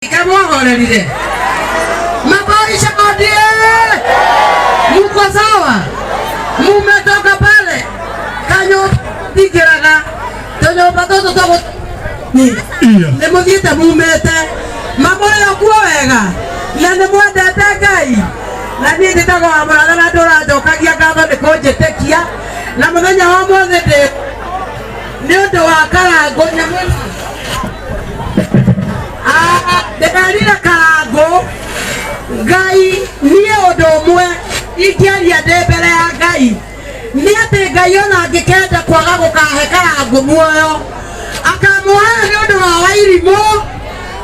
Kamwahorerire mabaisha kodie, muko sawa? Mumetoka pale kanyo tikiraga tonyo batoto togo ni nemugite mumete mamoyo kuo wega na nemwendete Ngai na ni nditago amara na ndora njokagia ngatho ndikunjitikia na muthenya wa mothe ni undu wa Karangu nyamwezi ndekarire Karangu Ngai nie undu umwe ikiaria ndi mbere ya Ngai ni ati Ngai ona angikenda kwaga gukahe Karangu muoyo akamuoya ni undu wa Wairimu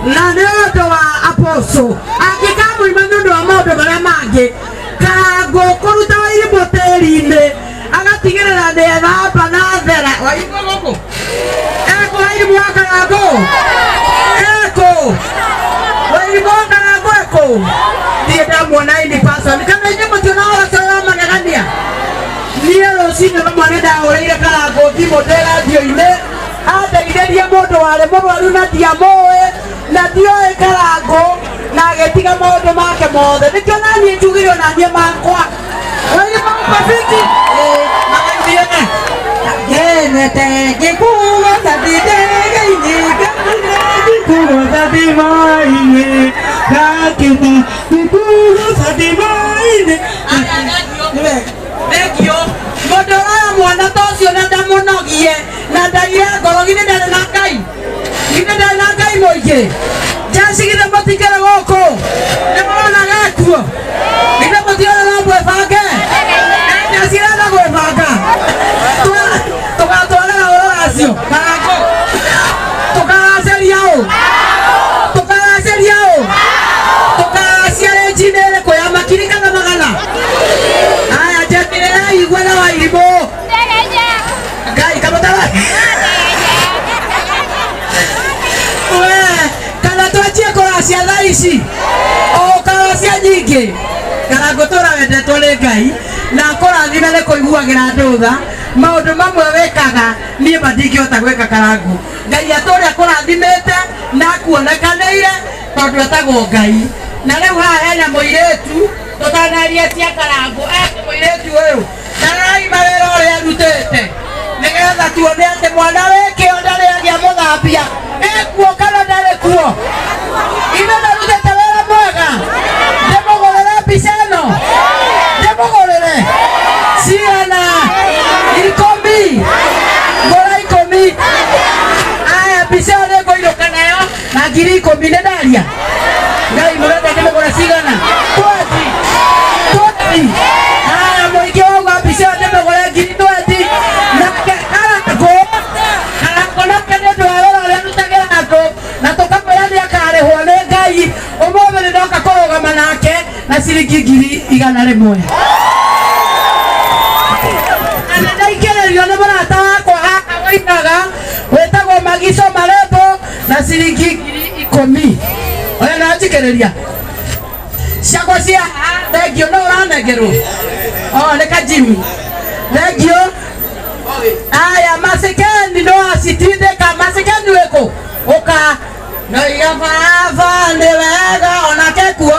na ni undu wa Apostle angikamuima ni undu wa maundu maria mangi Karangu kuruta Wairimu tiri-ini agatigirira ni ethamba na thera Wairimu guku eko Wairimu wa Karangu eko Wairimu wa Karangu eko ndiye ndamwona ini person kana inye mutina ora magegania niye rucini rumwe ndahoreire Karangu thimo ndi radio-ini andeithirie mundu wari murwaru na ndiamui na ndioe Karangu na agitiga maundu make mothe nikio nanie njugirio nanie makwa Wairimu mabiti magaithiene genete gikugo sabide gainyiga gikugo sabimaine kakita gikugo sabimaine Negio modora mwana tocio na ndamunogie na ndaire ngoro gine ndare na Ngai gine ndare na Ngai moige jasigire matikere goko ne mwana gakuo gine mutiona na bwebange na sira na bwebanga tukatwara oracio Karangu tukaceriao tukaciare njinere kuya makirika na magana aya jetirera igwe na Wairimu Ngai kamutara kana twachie kuracia thaa ici o karacia nyingi Karangu turawendetwo ni Ngai na kurathime ni kuiguagira ndutha maundu mamwe wikaga nie mandingihota gwika Karangu Ngai aturia kurathimite na kuonekanire tondu etagwo Ngai na riu haha hena muiretu tutanaria cia Karangu muiretu uyu tarai mawira uria arutite nigetha tuone ati mwana wikio ndari agia muthambia ekuo kana ndari kuo ime narutite wira mwega ndimugurire mbica ino ndimugurire ciana 10 ngora 10 aya mbica io niguiruka nayo na 10,000 ni ndaria Ngai murenda ndimugure cigana 20 aya muingi wauga mbica io ndimugure 20 na Karangu nake ni undu wa wira uria arutagira andu na tukamwira ni akarihwo ni Ngai umuthi ni ndoka kurugama nake na ciringi 100,000 ana ndaikiririo ni murata wakwa haha wainaga wetagwo Magico Marembo na ciringi 10,000 oya na njikiriria ciakwa cia thengio no uranengerwo ni Kajimi thengio aya masikeni no acitindika masikeni wiku uka no igababa ni wega onake kuo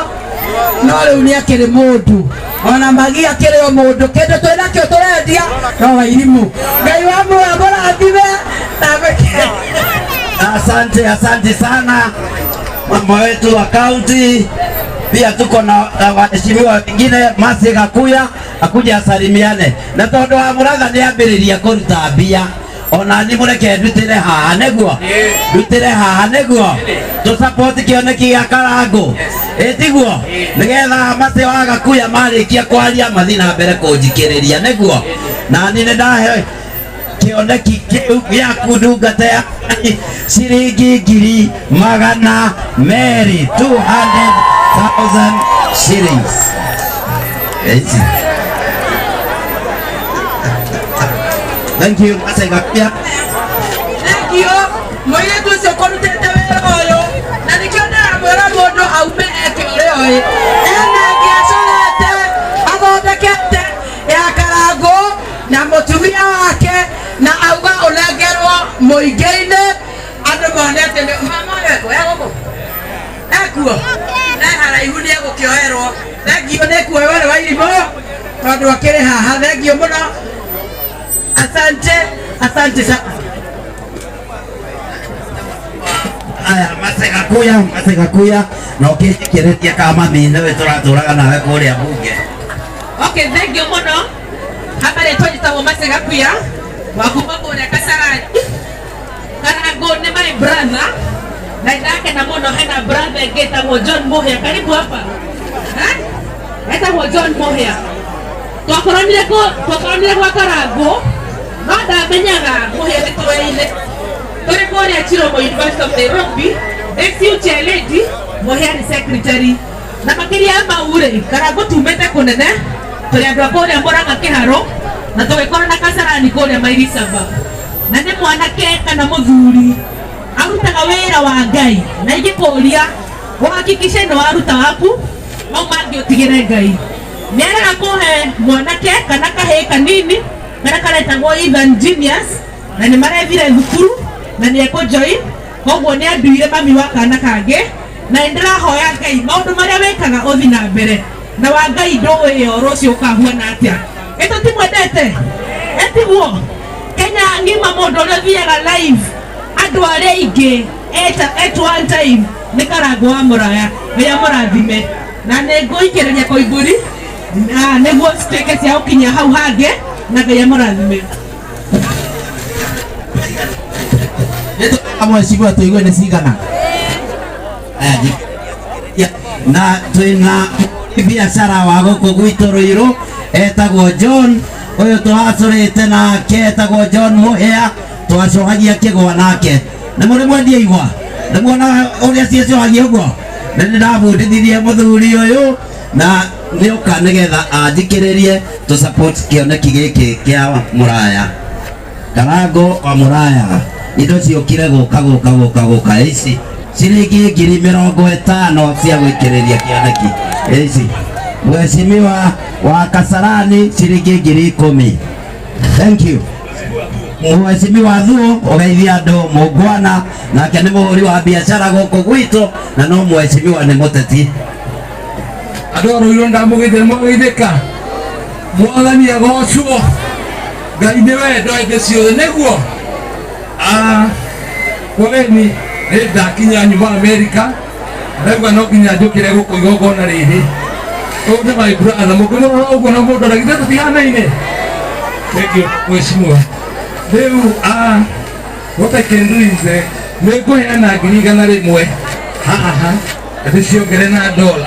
no riu ni akiri mundu ona Magi akiri o mundu kindu twinakio turendia no Wairimu Ngai wa muoyo murathime Asante sana mama wetu wa kaunti. Pia tuko na waheshimiwa wengine Masi Gakuya akuja asalimiane na tondu wa Muratha ni ambiriria kuruta mbia ona ni mureke ndutire haha neguo tu support kioneki ya Karangu etiguo nigetha Masi wa Gakuya marikia kwaria mathi na mbere kunjikiriria neguo na ni ndahe kioneki ya kudungata ya ciringi 100,000 200,000 shillings. Thank you. Thank you. Muiretu ucio kurutite wira uyu na nikio ndiramwira mundu aume eke uria ui ena ngiacorete athondekete ya Karangu na mutumia wake na auga unengerwo muingi-ini andu monete mama weko ya guku kuo na haraihu nĩ egũkĩoerwo thengio nĩ kuoerwo wa irimũ tondũ akĩrĩ haha thengio mũno asante sana. Aya masekakuya na ũkĩnjĩkĩrĩria kama mine we tũratũraga nawe kũrĩa mbunge. Okay, thengio mũno hapa rĩtwa njĩtagwo Masekakuya wa kuma kũrĩa Kasarani. Karango nĩ my brother na ndakena mũno hena brother ĩngĩ John Muhia. Karibu hapa etagwo John Muhia. Twakoranire gwa Karango no ndamenyaga Muhia nĩ tũĩ-inĩ tũrĩ kũrĩa Chiromo University of Nairobi. Lady Muhia nĩ secretary na makĩria maure Karango tumĩte kũnene tũrĩ andũ a kũrĩa Mũrang'a Kĩharo na tũgĩkorana Kasarani kũrĩa Mairisaba na nĩ mwanake kana mũthuri arutaga wĩra wa Ngai na ingĩkũria ũhakikishe nĩ waruta waku no mangĩ ũtigĩre Ngai. Nĩeraga kũhe mwanake kana kahĩĩ kanini kana karetagwo Even Genius na nĩ marethire thukuru na nĩ ekũjoin koguo nĩ anduire mami wa kana kangĩ na ndĩrahoya Ngai maũndũ marĩa wĩkaga ũthi na mbere na wa Ngai ndũĩ rũciũ ũkahuana atĩa. Ĩtũ timwendete etiguo Kenya ngima mũndũ ũrĩa ũthiaga live andũ arĩa aingĩ at one time nĩ Karango wa Mũraya wĩra mũrathime na nĩ ngũikĩrĩria Koimbũri nĩguo cituĩke cia gũkinya hau hangĩ na Ngai amũrathime. Mheshimiwa tuigue nĩ cigana na twĩna biacara wa gũkũ gwitũ Ruiru etagwo John ũyũ twacũrĩte nake etagwo John Muhia twacohagia kĩgwa nake nĩ mũrĩ mwendia igwa nĩ muona ũrĩa ciacohagia ũguo na nĩ ndabundithirie mũthuri ũyũ na nĩoka nĩgetha anjikĩrĩrie tũ support kĩoneki gĩkĩ kĩa Mũraya. Karango wa Mũraya indo ciokire gũka ici ciringi 50,000 cia gwĩkĩrĩria kĩoneki ici. Mheshimiwa wa Kasarani ciringi 10,000. Thank you. Mheshimiwa Thuo ũgeithia andũ mũngwana nake nĩ mũhũri wa biacara gũkũ gwitũ na no mheshimiwa nĩ mũteti. Andũ a Ruiru ndamũgeithĩka Mwathani agocwo Ngai nĩ wendo hĩndĩ ciothe nĩguo. Kweli nĩ ndakinya nyuma Amerika ndauga no nginya njũkĩre gũkũ igongona rĩrĩ. Ũyũ nĩ my brother mũkĩmũrora ũguo na mũndũ aragithe tũtihanaine. Thank you mheshimiwa. Rĩu what I can do is nĩ ngũheana 100,000 haha ndĩciongere na $1